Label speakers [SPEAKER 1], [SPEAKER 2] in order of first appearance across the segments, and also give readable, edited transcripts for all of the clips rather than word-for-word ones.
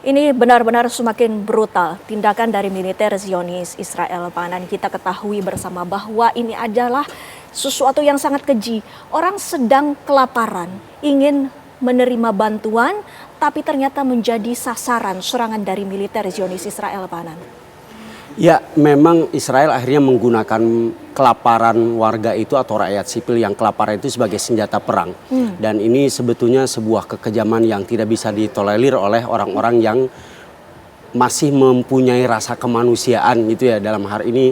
[SPEAKER 1] Ini benar-benar semakin brutal tindakan dari militer Zionis Israel. Dan kita ketahui bersama bahwa ini adalah sesuatu yang sangat keji. Orang sedang kelaparan, ingin menerima bantuan, tapi ternyata menjadi sasaran serangan dari militer Zionis Israel.
[SPEAKER 2] Ya, memang Israel akhirnya menggunakan kelaparan warga itu atau rakyat sipil yang kelaparan itu sebagai senjata perang. Dan ini sebetulnya sebuah kekejaman yang tidak bisa ditolerir oleh orang-orang yang masih mempunyai rasa kemanusiaan gitu ya. Dalam hal ini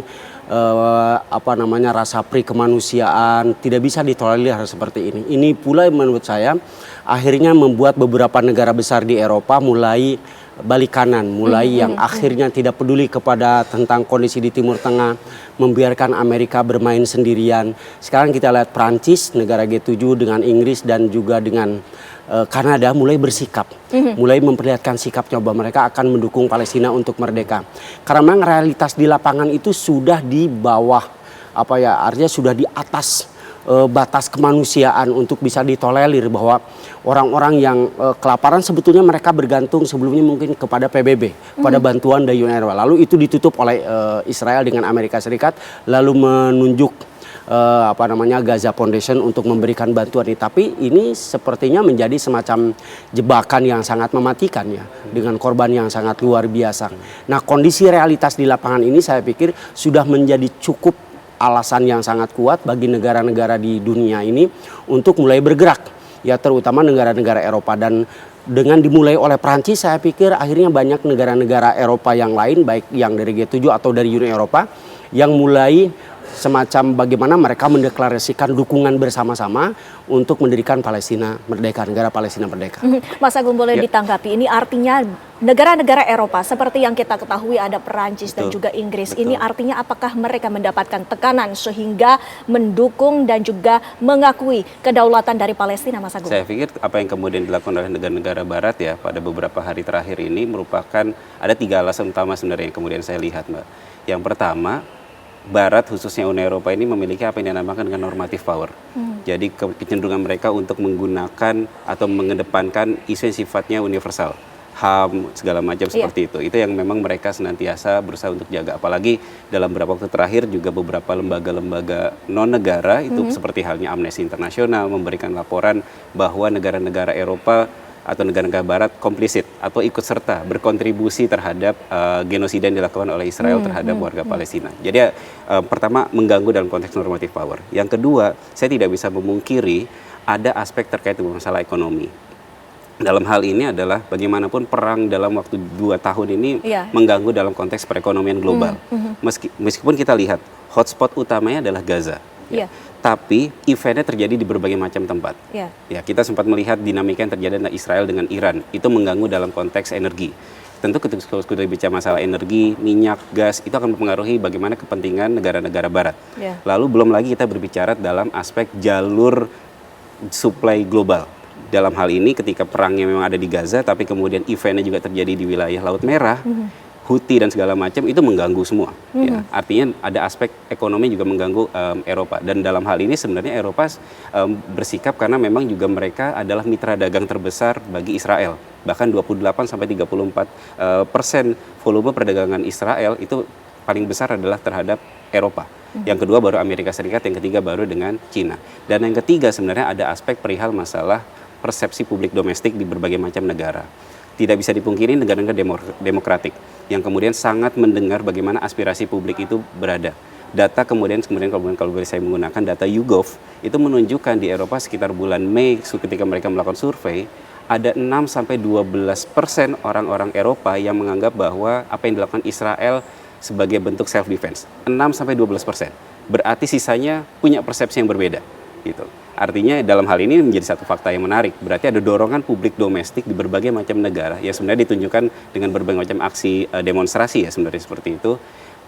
[SPEAKER 2] rasa pri kemanusiaan tidak bisa ditolerir seperti ini. Ini pula menurut saya akhirnya membuat beberapa negara besar di Eropa mulai balik kanan, mulai yang akhirnya tidak peduli kepada tentang kondisi di Timur Tengah, membiarkan Amerika bermain sendirian. Sekarang kita lihat Prancis, negara G7 dengan Inggris dan juga dengan Kanada mulai bersikap, mulai memperlihatkan sikapnya bahwa mereka akan mendukung Palestina untuk merdeka. Karena memang realitas di lapangan itu sudah di bawah, artinya sudah di atas batas kemanusiaan untuk bisa ditolerir, bahwa orang-orang yang kelaparan sebetulnya mereka bergantung sebelumnya mungkin kepada PBB, pada bantuan dari Uni Eropa. Lalu itu ditutup oleh Israel dengan Amerika Serikat, lalu menunjuk Gaza Foundation untuk memberikan bantuan ini. Tapi ini sepertinya menjadi semacam jebakan yang sangat mematikan ya, dengan korban yang sangat luar biasa. Nah, kondisi realitas di lapangan ini saya pikir sudah menjadi cukup alasan yang sangat kuat bagi negara-negara di dunia ini untuk mulai bergerak, ya terutama negara-negara Eropa. Dan dengan dimulai oleh Prancis, saya pikir akhirnya banyak negara-negara Eropa yang lain, baik yang dari G7 atau dari Uni Eropa, yang mulai semacam bagaimana mereka mendeklarasikan dukungan bersama-sama untuk mendirikan Palestina merdeka, negara Palestina merdeka.
[SPEAKER 1] Mas Agung, boleh ditanggapi, ini artinya negara-negara Eropa seperti yang kita ketahui ada Perancis dan juga Inggris. Ini artinya apakah mereka mendapatkan tekanan sehingga mendukung dan juga mengakui kedaulatan dari Palestina, Mas Agung?
[SPEAKER 3] Saya pikir apa yang kemudian dilakukan oleh negara-negara Barat ya pada beberapa hari terakhir ini merupakan, ada 3 alasan utama sebenarnya yang kemudian saya lihat, Mbak. Yang pertama, Barat khususnya Uni Eropa ini memiliki apa yang dinamakan dengan normative power. Jadi kecenderungan mereka untuk menggunakan atau mengedepankan isu yang sifatnya universal, HAM segala macam seperti itu. Itu yang memang mereka senantiasa berusaha untuk jaga. Apalagi dalam beberapa waktu terakhir juga beberapa lembaga-lembaga non negara itu seperti halnya Amnesty International memberikan laporan bahwa negara-negara Eropa atau negara-negara Barat komplisit atau ikut serta berkontribusi terhadap genosida yang dilakukan oleh Israel terhadap warga Palestina. Jadi pertama mengganggu dalam konteks normative power. Yang kedua, saya tidak bisa memungkiri ada aspek terkait dengan masalah ekonomi. Dalam hal ini adalah bagaimanapun perang dalam waktu 2 tahun ini mengganggu dalam konteks perekonomian global. Meskipun kita lihat hotspot utamanya adalah Gaza. Tapi eventnya terjadi di berbagai macam tempat. Ya, kita sempat melihat dinamika yang terjadi antara Israel dengan Iran. Itu mengganggu dalam konteks energi. Tentu ketika kita bicara masalah energi, minyak, gas, itu akan mempengaruhi bagaimana kepentingan negara-negara Barat. Lalu belum lagi kita berbicara dalam aspek jalur supply global. Dalam hal ini ketika perangnya memang ada di Gaza, tapi kemudian eventnya juga terjadi di wilayah Laut Merah, Houthi dan segala macam, itu mengganggu semua. Ya. Artinya ada aspek ekonomi juga mengganggu Eropa. Dan dalam hal ini sebenarnya Eropa bersikap karena memang juga mereka adalah mitra dagang terbesar bagi Israel. Bahkan 28-34% volume perdagangan Israel itu paling besar adalah terhadap Eropa. Yang kedua baru Amerika Serikat, yang ketiga baru dengan Cina. Dan yang ketiga sebenarnya ada aspek perihal masalah persepsi publik domestik di berbagai macam negara. Tidak bisa dipungkiri negara-negara demokratik yang kemudian sangat mendengar bagaimana aspirasi publik itu berada. Data kemudian kalau boleh saya menggunakan data YouGov itu menunjukkan di Eropa sekitar bulan Mei ketika mereka melakukan survei ada 6-12% orang-orang Eropa yang menganggap bahwa apa yang dilakukan Israel sebagai bentuk self defense. 6-12%. Berarti sisanya punya persepsi yang berbeda gitu. Artinya dalam hal ini menjadi satu fakta yang menarik. Berarti ada dorongan publik domestik di berbagai macam negara yang sebenarnya ditunjukkan dengan berbagai macam aksi demonstrasi ya sebenarnya seperti itu,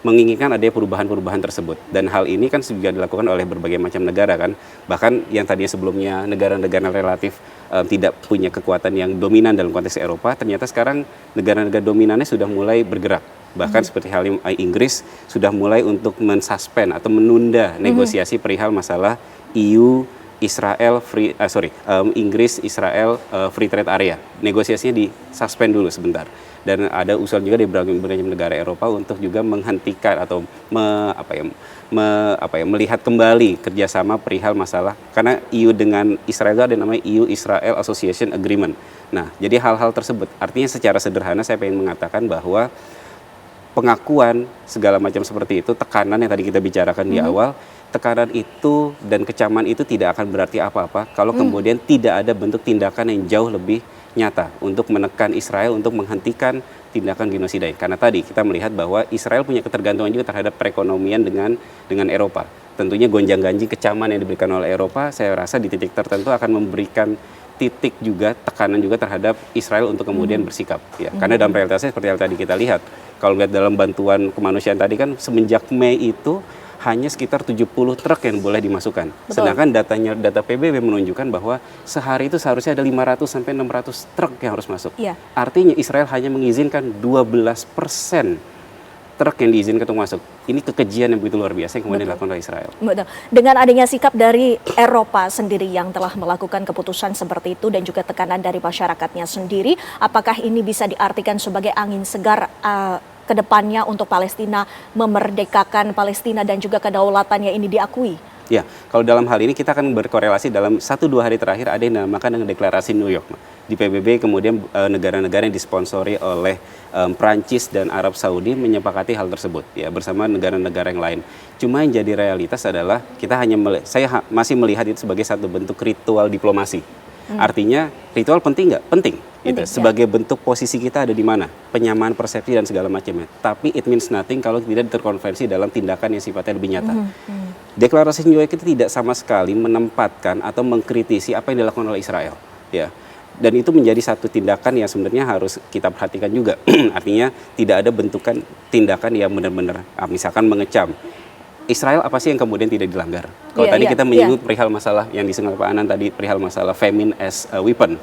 [SPEAKER 3] menginginkan adanya perubahan-perubahan tersebut. Dan hal ini kan juga dilakukan oleh berbagai macam negara kan. Bahkan yang tadinya sebelumnya negara-negara relatif tidak punya kekuatan yang dominan dalam konteks Eropa, ternyata sekarang negara-negara dominannya sudah mulai bergerak. Bahkan seperti halnya Inggris sudah mulai untuk mensuspend atau menunda negosiasi perihal masalah EU Inggris Israel free trade area. Negosiasinya di suspend dulu sebentar. Dan ada usulan juga dari berbagai negara Eropa untuk juga menghentikan atau melihat kembali kerjasama perihal masalah, karena EU dengan Israel itu ada namanya EU Israel Association Agreement. Nah, jadi hal-hal tersebut artinya secara sederhana saya ingin mengatakan bahwa pengakuan segala macam seperti itu, tekanan yang tadi kita bicarakan di awal, tekanan itu dan kecaman itu tidak akan berarti apa-apa kalau kemudian tidak ada bentuk tindakan yang jauh lebih nyata untuk menekan Israel untuk menghentikan tindakan genosida. Karena tadi kita melihat bahwa Israel punya ketergantungan juga terhadap perekonomian dengan Eropa. Tentunya gonjang-ganjing kecaman yang diberikan oleh Eropa, saya rasa di titik tertentu akan memberikan titik juga tekanan juga terhadap Israel untuk kemudian bersikap. Ya, karena dalam realitasnya seperti yang tadi kita lihat, kalau lihat dalam bantuan kemanusiaan tadi kan semenjak Mei itu hanya sekitar 70 truk yang boleh dimasukkan.
[SPEAKER 1] Betul. Sedangkan
[SPEAKER 3] data PBB menunjukkan bahwa sehari itu seharusnya ada 500 sampai 600 truk yang harus masuk.
[SPEAKER 1] Iya.
[SPEAKER 3] Artinya Israel hanya mengizinkan 12% truk yang diizinkan untuk masuk. Ini kekejian yang begitu luar biasa yang kemudian dilakukan oleh Israel.
[SPEAKER 1] Betul. Dengan adanya sikap dari Eropa sendiri yang telah melakukan keputusan seperti itu dan juga tekanan dari masyarakatnya sendiri, apakah ini bisa diartikan sebagai angin segar ke depannya untuk Palestina memerdekakan Palestina dan juga kedaulatannya ini diakui?
[SPEAKER 3] Ya, kalau dalam hal ini kita akan berkorelasi dalam 1-2 hari terakhir ada yang dinamakan dengan deklarasi New York. Di PBB kemudian negara-negara yang disponsori oleh Prancis dan Arab Saudi menyepakati hal tersebut ya bersama negara-negara yang lain. Cuma yang jadi realitas adalah kita saya masih melihat itu sebagai satu bentuk ritual diplomasi. Artinya ritual penting nggak? Penting. Gitu. Sebagai bentuk posisi kita ada di mana, penyamaan persepsi dan segala macamnya. Tapi it means nothing kalau tidak terkonversi dalam tindakan yang sifatnya lebih nyata. Deklarasi New York itu tidak sama sekali menempatkan atau mengkritisi apa yang dilakukan oleh Israel. Ya. Dan itu menjadi satu tindakan yang sebenarnya harus kita perhatikan juga. Artinya tidak ada bentukan tindakan yang benar-benar, misalkan mengecam. Israel apa sih yang kemudian tidak dilanggar? Kalau tadi kita menyinggung perihal masalah yang disinggung Pak Anan tadi, perihal masalah famine as a weapon.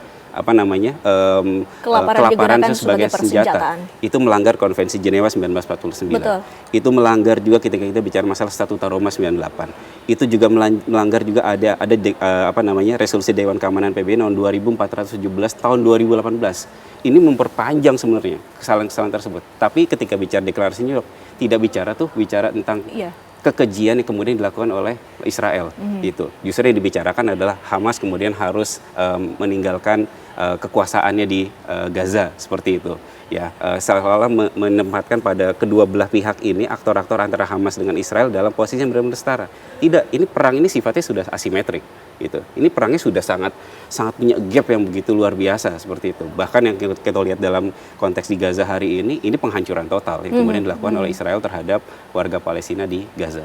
[SPEAKER 3] Kelaparan sebagai senjata. Itu melanggar Konvensi Jenewa 1949. Betul. Itu melanggar juga ketika kita bicara masalah Statuta Roma 98. Itu juga melanggar juga ada resolusi Dewan Keamanan PBB nomor 2417 tahun 2018. Ini memperpanjang sebenarnya kesalahan-kesalahan tersebut. Tapi ketika bicara deklarasi New York tidak bicara tentang kekejian yang kemudian dilakukan oleh Israel. Itu justru yang dibicarakan adalah Hamas kemudian harus meninggalkan kekuasaannya di Gaza seperti itu. Ya, seolah-olah menempatkan pada kedua belah pihak ini aktor-aktor antara Hamas dengan Israel dalam posisi yang benar-benar setara. Tidak, ini perang ini sifatnya sudah asimetrik. Gitu. Ini perangnya sudah sangat punya gap yang begitu luar biasa seperti itu. Bahkan yang kita lihat dalam konteks di Gaza hari ini penghancuran total yang kemudian dilakukan oleh Israel terhadap warga Palestina di Gaza.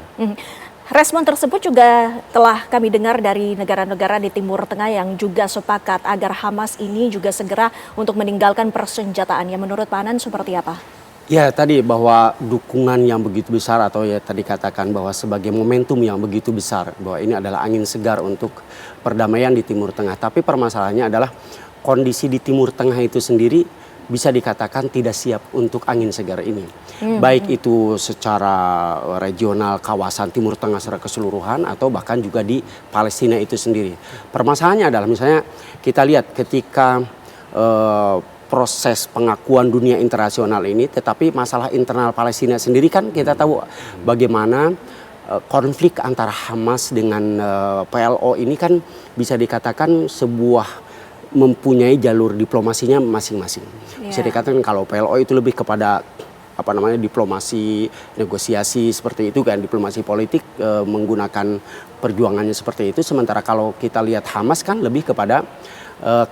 [SPEAKER 1] Respon tersebut juga telah kami dengar dari negara-negara di Timur Tengah yang juga sepakat agar Hamas ini juga segera untuk meninggalkan persenjataannya. Menurut Pak Anan seperti apa?
[SPEAKER 2] Ya tadi bahwa dukungan yang begitu besar atau ya tadi katakan bahwa sebagai momentum yang begitu besar bahwa ini adalah angin segar untuk perdamaian di Timur Tengah. Tapi permasalahannya adalah kondisi di Timur Tengah itu sendiri bisa dikatakan tidak siap untuk angin segar ini. Baik itu secara regional kawasan Timur Tengah secara keseluruhan atau bahkan juga di Palestina itu sendiri. Permasalahannya adalah misalnya kita lihat ketika proses pengakuan dunia internasional ini, tetapi masalah internal Palestina sendiri kan kita tahu bagaimana konflik antara Hamas dengan PLO ini kan bisa dikatakan sebuah mempunyai jalur diplomasinya masing-masing. Bisa dikatakan kalau PLO itu lebih kepada diplomasi, negosiasi seperti itu kan, diplomasi politik menggunakan perjuangannya seperti itu. Sementara kalau kita lihat Hamas kan lebih kepada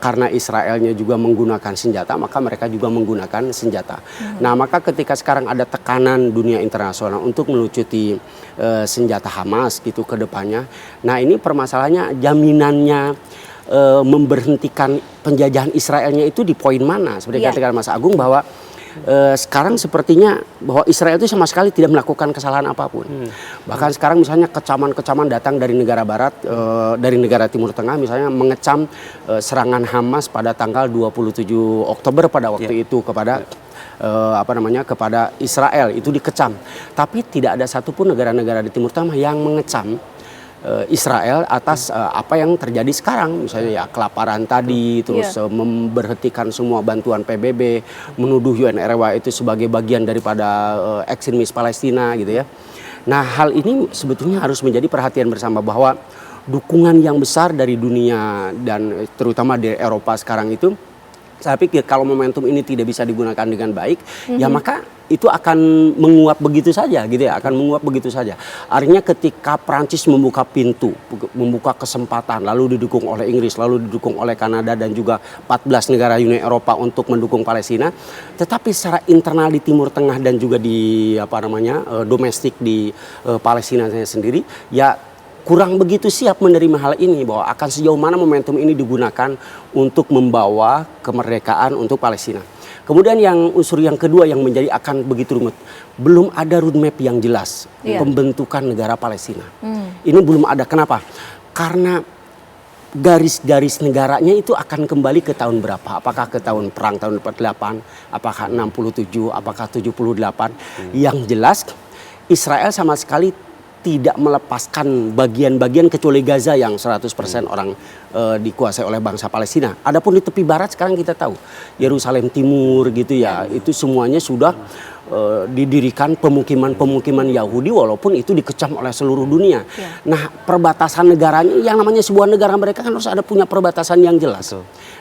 [SPEAKER 2] karena Israelnya juga menggunakan senjata, maka mereka juga menggunakan senjata. Nah, maka ketika sekarang ada tekanan dunia internasional untuk melucuti senjata Hamas gitu ke depannya. Nah, ini permasalahannya jaminannya memberhentikan penjajahan Israelnya itu di poin mana? Seperti katakan Mas Agung bahwa sekarang sepertinya bahwa Israel itu sama sekali tidak melakukan kesalahan apapun. Bahkan sekarang misalnya kecaman-kecaman datang dari negara barat, dari negara Timur Tengah misalnya mengecam serangan Hamas pada tanggal 27 Oktober pada waktu itu kepada kepada Israel itu dikecam. Tapi tidak ada satupun negara-negara di Timur Tengah yang mengecam Israel atas apa yang terjadi sekarang, misalnya ya kelaparan tadi, terus memberhentikan semua bantuan PBB, menuduh UNRWA itu sebagai bagian daripada ekstremis Palestina gitu ya. Nah, hal ini sebetulnya harus menjadi perhatian bersama bahwa dukungan yang besar dari dunia dan terutama di Eropa sekarang itu, saya pikir kalau momentum ini tidak bisa digunakan dengan baik, ya maka itu akan menguap begitu saja gitu ya, akan menguap begitu saja. Artinya ketika Prancis membuka pintu, membuka kesempatan, lalu didukung oleh Inggris, lalu didukung oleh Kanada dan juga 14 negara Uni Eropa untuk mendukung Palestina, tetapi secara internal di Timur Tengah dan juga di domestik di Palestina sendiri, ya kurang begitu siap menerima hal ini, bahwa akan sejauh mana momentum ini digunakan untuk membawa kemerdekaan untuk Palestina. Kemudian yang unsur yang kedua yang menjadi akan begitu rumit, belum ada roadmap yang jelas pembentukan negara Palestina. Ini belum ada. Kenapa? Karena garis-garis negaranya itu akan kembali ke tahun berapa? Apakah ke tahun perang tahun 48, apakah 67, apakah 78? Yang jelas Israel sama sekali tidak melepaskan bagian-bagian kecuali Gaza yang 100% orang dikuasai oleh bangsa Palestina. Adapun di tepi barat sekarang kita tahu Yerusalem Timur gitu ya, itu semuanya sudah didirikan pemukiman-pemukiman Yahudi walaupun itu dikecam oleh seluruh dunia. Nah, perbatasan negaranya, yang namanya sebuah negara mereka kan harus ada punya perbatasan yang jelas.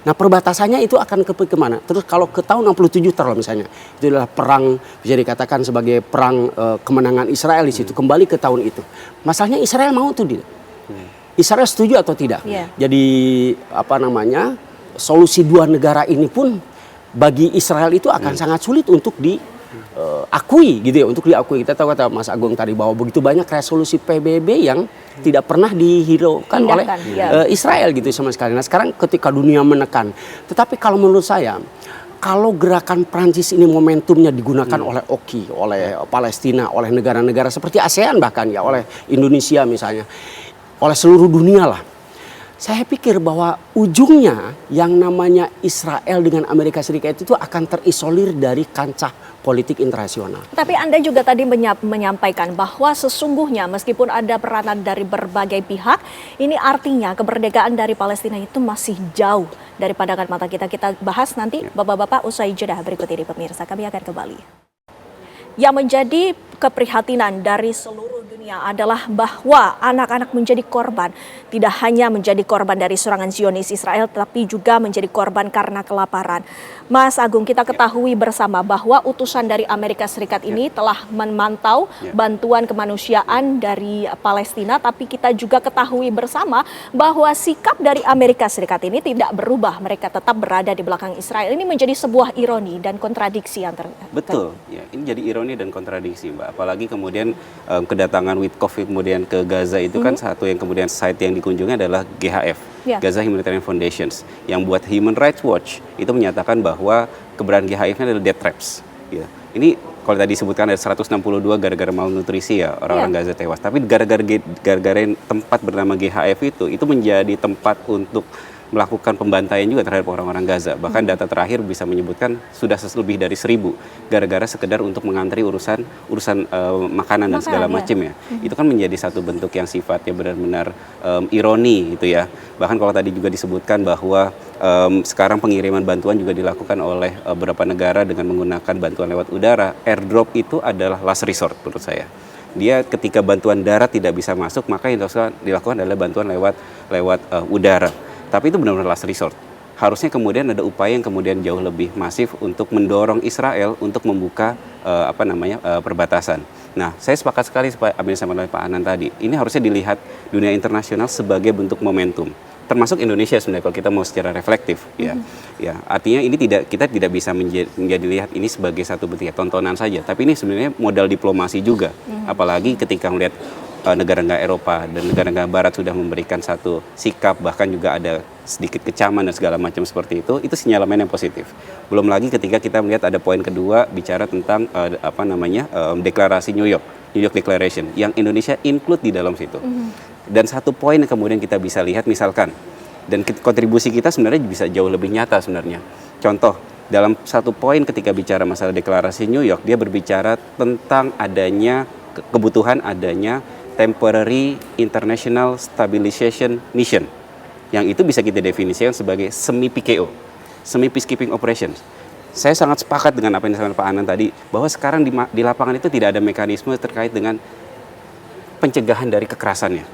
[SPEAKER 2] Nah, perbatasannya itu akan kemana? Terus kalau ke tahun 67 terlalu misalnya, itu adalah perang, bisa dikatakan sebagai perang kemenangan Israel di situ, kembali ke tahun itu. Masalahnya Israel mau tuh tidak? Israel setuju atau tidak? Jadi solusi dua negara ini pun bagi Israel itu akan sangat sulit untuk diakui gitu ya, untuk diakui. Kita tahu kata Mas Agung tadi bahwa begitu banyak resolusi PBB yang tidak pernah dihiraukan oleh Israel gitu sama sekali. Nah, sekarang ketika dunia menekan, tetapi kalau menurut saya, kalau gerakan Prancis ini momentumnya digunakan oleh OKI, oleh Palestina, oleh negara-negara seperti ASEAN bahkan ya, oleh Indonesia misalnya, oleh seluruh dunia lah. Saya pikir bahwa ujungnya yang namanya Israel dengan Amerika Serikat itu akan terisolir dari kancah politik internasional.
[SPEAKER 1] Tapi Anda juga tadi menyampaikan bahwa sesungguhnya meskipun ada peranan dari berbagai pihak, ini artinya kemerdekaan dari Palestina itu masih jauh dari pandangan mata kita. Kita bahas nanti Bapak-Bapak usai jeda berikut ini pemirsa. Kami akan kembali. Yang menjadi keprihatinan dari seluruh dunia adalah bahwa anak-anak menjadi korban. Tidak hanya menjadi korban dari serangan Zionis Israel, tapi juga menjadi korban karena kelaparan. Mas Agung, kita ketahui bersama bahwa utusan dari Amerika Serikat ini telah memantau bantuan kemanusiaan dari Palestina, tapi kita juga ketahui bersama bahwa sikap dari Amerika Serikat ini tidak berubah. Mereka tetap berada di belakang Israel. Ini menjadi sebuah ironi dan kontradiksi yang
[SPEAKER 3] Betul, ya, ini jadi ironi dan kontradiksi, Mbak. Apalagi kemudian kedatangan Witkoff kemudian ke Gaza itu kan satu yang kemudian site yang dikunjungi adalah GHF, Gaza Humanitarian Foundations, yang buat Human Rights Watch itu menyatakan bahwa keberadaan GHF-nya adalah death traps. Ya. Ini kalau tadi disebutkan ada 162 gara-gara malnutrisi ya orang-orang Gaza tewas. Tapi gara-gara tempat bernama GHF itu menjadi tempat untuk melakukan pembantaian juga terhadap orang-orang Gaza. Bahkan data terakhir bisa menyebutkan sudah lebih dari 1.000 gara-gara sekedar untuk mengantri urusan makanan dan segala macam ya. Itu kan menjadi satu bentuk yang sifatnya benar-benar ironi gitu ya. Bahkan kalau tadi juga disebutkan bahwa sekarang pengiriman bantuan juga dilakukan oleh beberapa negara dengan menggunakan bantuan lewat udara. Airdrop itu adalah last resort menurut saya. Dia ketika bantuan darat tidak bisa masuk, maka yang dilakukan adalah bantuan lewat udara. Tapi itu benar-benar last resort. Harusnya kemudian ada upaya yang kemudian jauh lebih masif untuk mendorong Israel untuk membuka perbatasan. Nah, saya sepakat sekali apa yang disampaikan oleh Pak Anan tadi. Ini harusnya dilihat dunia internasional sebagai bentuk momentum. Termasuk Indonesia sebenarnya kalau kita mau secara reflektif ya. Ya, artinya ini kita tidak bisa menjadi lihat ini sebagai satu bentuk tontonan saja, tapi ini sebenarnya modal diplomasi juga. Apalagi ketika melihat negara-negara Eropa dan negara-negara Barat sudah memberikan satu sikap, bahkan juga ada sedikit kecaman dan segala macam seperti itu sinyalemen yang positif. Belum lagi ketika kita melihat ada poin kedua bicara tentang deklarasi New York Declaration yang Indonesia include di dalam situ. Dan satu poin yang kemudian kita bisa lihat misalkan, dan kontribusi kita sebenarnya bisa jauh lebih nyata sebenarnya. Contoh, dalam satu poin ketika bicara masalah deklarasi New York, dia berbicara tentang adanya kebutuhan adanya Temporary International Stabilization Mission, yang itu bisa kita definisikan sebagai semi PKO, semi peacekeeping operations. Saya sangat sepakat dengan apa yang disampaikan Pak Anand tadi, bahwa sekarang di lapangan itu tidak ada mekanisme terkait dengan pencegahan dari kekerasannya.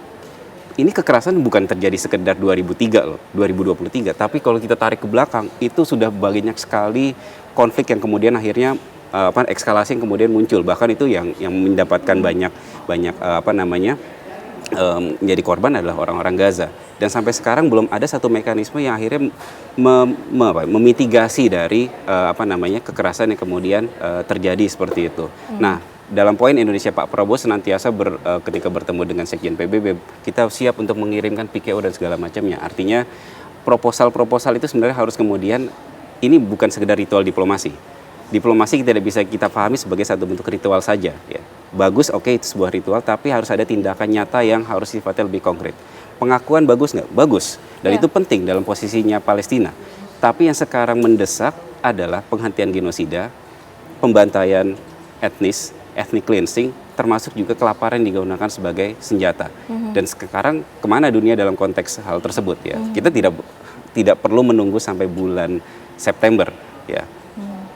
[SPEAKER 3] Ini kekerasan bukan terjadi sekedar 2003 loh, 2023, tapi kalau kita tarik ke belakang itu sudah banyak sekali konflik yang kemudian akhirnya eskalasi yang kemudian muncul, bahkan itu yang mendapatkan banyak menjadi korban adalah orang-orang Gaza. Dan sampai sekarang belum ada satu mekanisme yang akhirnya memitigasi dari kekerasan yang kemudian terjadi seperti itu. Nah, dalam poin Indonesia, Pak Prabowo senantiasa ketika bertemu dengan Sekjen PBB, kita siap untuk mengirimkan PKO dan segala macamnya. Artinya proposal-proposal itu sebenarnya harus kemudian, ini bukan sekedar ritual diplomasi. Diplomasi tidak bisa kita pahami sebagai satu bentuk ritual saja. Ya. Bagus, oke, itu sebuah ritual, tapi harus ada tindakan nyata yang harus sifatnya lebih konkret. Pengakuan bagus nggak? Bagus. Dan itu penting dalam posisinya Palestina. Tapi yang sekarang mendesak adalah penghentian genosida, pembantaian etnis, ethnic cleansing, termasuk juga kelaparan yang digunakan sebagai senjata. Dan sekarang kemana dunia dalam konteks hal tersebut ya? Kita tidak perlu menunggu sampai bulan September ya.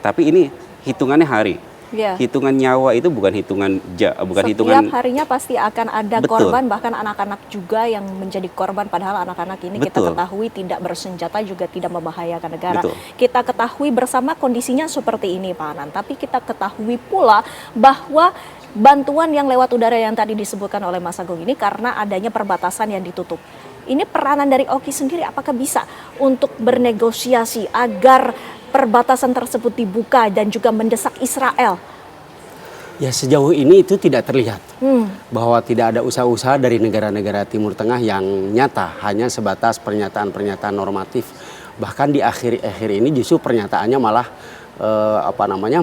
[SPEAKER 3] Tapi ini hitungannya hari. Hitungan nyawa itu bukan hitungan
[SPEAKER 1] Setiap harinya pasti akan ada korban, bahkan anak-anak juga yang menjadi korban, padahal anak-anak ini kita ketahui tidak bersenjata, juga tidak membahayakan negara. Kita ketahui bersama kondisinya seperti ini, Pak Anand. Tapi kita ketahui pula bahwa bantuan yang lewat udara yang tadi disebutkan oleh Mas Agung ini karena adanya perbatasan yang ditutup. Ini peranan dari Oki sendiri apakah bisa untuk bernegosiasi agar perbatasan tersebut dibuka dan juga mendesak Israel?
[SPEAKER 2] Ya, sejauh ini itu tidak terlihat bahwa tidak ada usaha-usaha dari negara-negara Timur Tengah yang nyata, hanya sebatas pernyataan-pernyataan normatif. Bahkan di akhir-akhir ini justru pernyataannya malah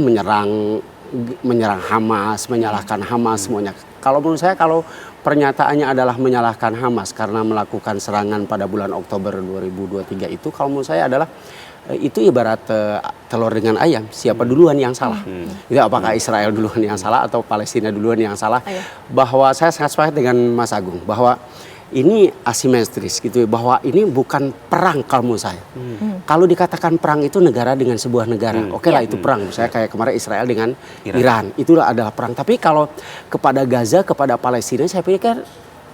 [SPEAKER 2] menyerang Hamas, menyalahkan Hamas semuanya. Kalau menurut saya, kalau pernyataannya adalah menyalahkan Hamas karena melakukan serangan pada bulan Oktober 2023 itu, kalau menurut saya adalah itu ibarat telur dengan ayam, siapa duluan yang salah? Itu apakah Israel duluan yang salah atau Palestina duluan yang salah? Bahwa saya sangat sepakat dengan Mas Agung bahwa ini asimetris gitu, bahwa ini bukan perang kalau menurut saya. Kalau dikatakan perang itu negara dengan sebuah negara, oke lah itu perang. Misalnya kayak kemarin Israel dengan Iran, itulah adalah perang. Tapi kalau kepada Gaza, kepada Palestina, saya pikir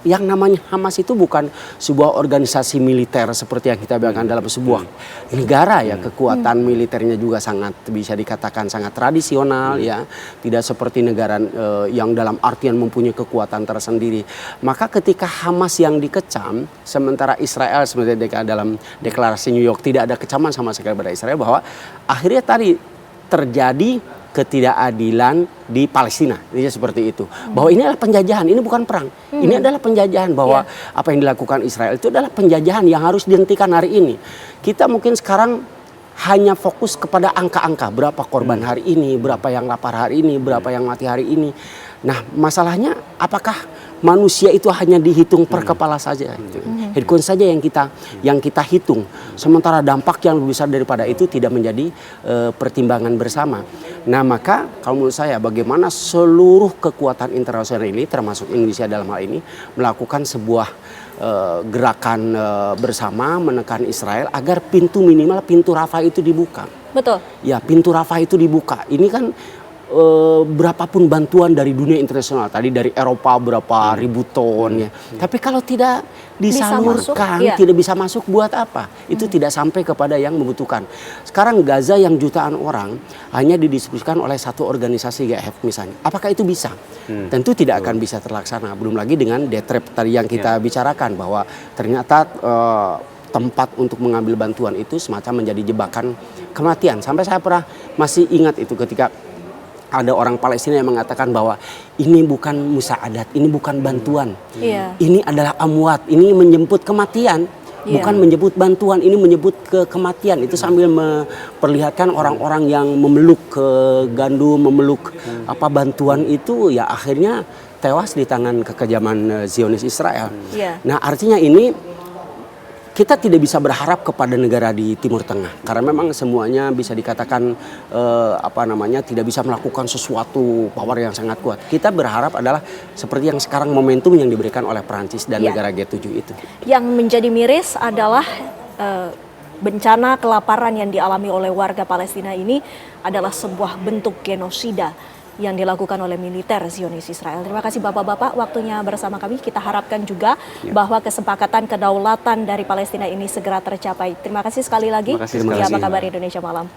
[SPEAKER 2] yang namanya Hamas itu bukan sebuah organisasi militer seperti yang kita bayangkan dalam sebuah negara ya. Kekuatan militernya juga sangat bisa dikatakan sangat tradisional ya, tidak seperti negara yang dalam artian mempunyai kekuatan tersendiri. Maka ketika Hamas yang dikecam, sementara Israel sebenarnya dalam deklarasi New York tidak ada kecaman sama sekali pada Israel, bahwa akhirnya tadi terjadi ketidakadilan di Palestina, ini seperti itu. Bahwa ini adalah penjajahan, ini bukan perang. Ini adalah penjajahan, bahwa apa yang dilakukan Israel itu adalah penjajahan yang harus dihentikan hari ini. Kita mungkin sekarang hanya fokus kepada angka-angka, berapa korban hari ini, berapa yang lapar hari ini, berapa yang mati hari ini. Nah, masalahnya apakah manusia itu hanya dihitung per kepala saja, gitu. Headcount saja yang kita hitung, sementara dampak yang lebih besar daripada itu tidak menjadi pertimbangan bersama. Nah, maka kalau menurut saya, bagaimana seluruh kekuatan internasional ini, termasuk Indonesia dalam hal ini, melakukan sebuah gerakan bersama menekan Israel agar minimal pintu Rafah itu dibuka.
[SPEAKER 1] Betul. Ya,
[SPEAKER 2] pintu Rafah itu dibuka. Ini kan berapapun bantuan dari dunia internasional, tadi dari Eropa berapa ribu ton ya. Tapi kalau tidak disalurkan, tidak bisa masuk, buat apa? Itu tidak sampai kepada yang membutuhkan. Sekarang Gaza yang jutaan orang hanya didistribusikan oleh satu organisasi GF misalnya. Apakah itu bisa? Tentu tidak akan bisa terlaksana. Belum lagi dengan death trap tadi yang kita bicarakan, bahwa ternyata tempat untuk mengambil bantuan itu semacam menjadi jebakan kematian. Sampai saya masih ingat itu ketika ada orang Palestina yang mengatakan bahwa ini bukan musaadat, ini bukan bantuan. Ini adalah amwat, ini menjemput kematian. Bukan menyebut bantuan, ini menyebut kematian. Itu sambil memperlihatkan orang-orang yang memeluk gandum, memeluk bantuan itu, ya akhirnya tewas di tangan kekejaman Zionis Israel. Nah, artinya ini kita tidak bisa berharap kepada negara di Timur Tengah karena memang semuanya bisa dikatakan tidak bisa melakukan sesuatu power yang sangat kuat. Kita berharap adalah seperti yang sekarang momentum yang diberikan oleh Perancis dan negara G7 itu.
[SPEAKER 1] Yang menjadi miris adalah bencana kelaparan yang dialami oleh warga Palestina ini adalah sebuah bentuk genosida yang dilakukan oleh militer Zionis Israel. Terima kasih Bapak-Bapak waktunya bersama kami. Kita harapkan juga bahwa kesepakatan kedaulatan dari Palestina ini segera tercapai. Terima kasih sekali lagi.
[SPEAKER 3] Terima kasih sekali
[SPEAKER 1] Apa
[SPEAKER 3] lagi.
[SPEAKER 1] kabar Indonesia Malam?